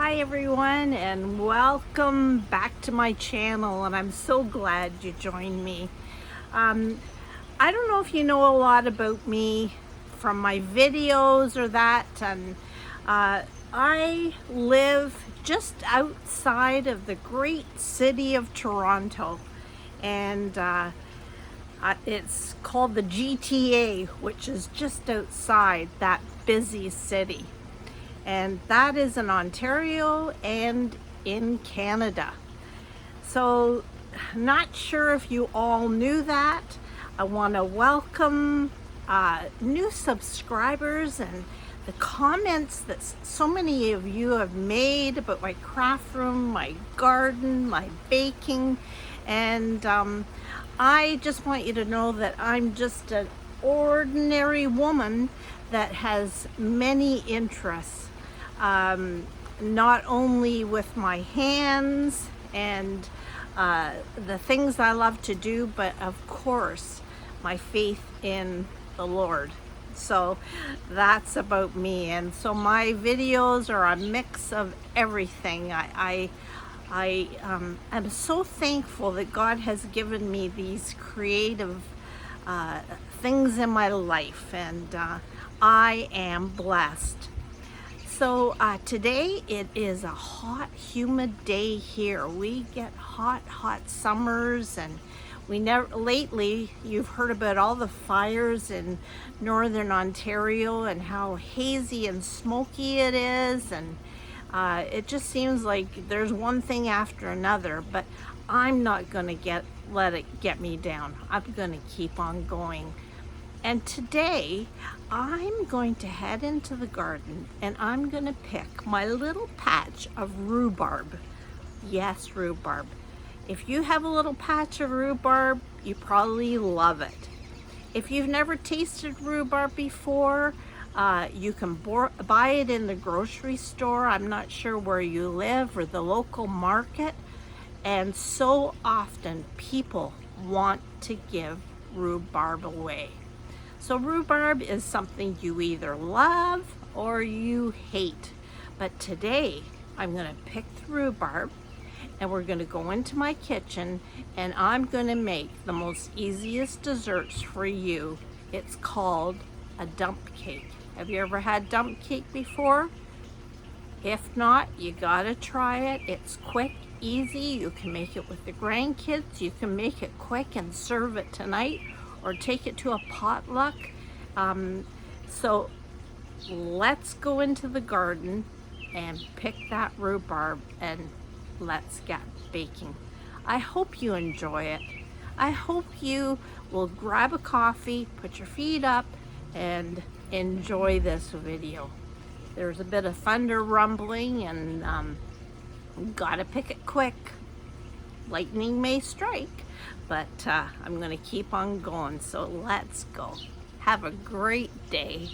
Hi everyone, and welcome back to my channel, and I'm so glad you joined me. I don't know if you know a lot about me from my videos or that, and I live just outside of the great city of Toronto, and it's called the GTA, which is just outside that busy city. And that is in Ontario and in Canada. So, not sure if you all knew that. I want to welcome new subscribers and the comments that so many of you have made about my craft room, my garden, my baking, and I just want you to know that I'm just an ordinary woman that has many interests, not only with my hands and the things I love to do, but of course my faith in the Lord. So that's about me, and so my videos are a mix of everything. I'm so thankful that God has given me these creative things in my life, and I am blessed. So today it is a hot, humid day here. We get hot summers, and we never lately. You've heard about all the fires in northern Ontario and how hazy and smoky it is, and it just seems like there's one thing after another. But I'm not going to let it get me down. I'm going to keep on going. And today I'm going to head into the garden, and I'm going to pick my little patch of rhubarb. Yes, rhubarb. If you have a little patch of rhubarb, you probably love it. If you've never tasted rhubarb before, you can buy it in the grocery store. I'm not sure where you live, or the local market. And so often people want to give rhubarb away. So rhubarb is something you either love or you hate. But today I'm going to pick the rhubarb, and we're going to go into my kitchen, and I'm going to make the most easiest desserts for you. It's called a dump cake. Have you ever had dump cake before? If not, you gotta try it. It's quick, easy. You can make it with the grandkids. You can make it quick and serve it tonight, or take it to a potluck. So let's go into the garden and pick that rhubarb, and let's get baking. I hope you enjoy it. I hope you will grab a coffee, put your feet up, and enjoy this video. There's a bit of thunder rumbling, and gotta pick it quick. Lightning may strike, but I'm gonna keep on going, so let's go. Have a great day.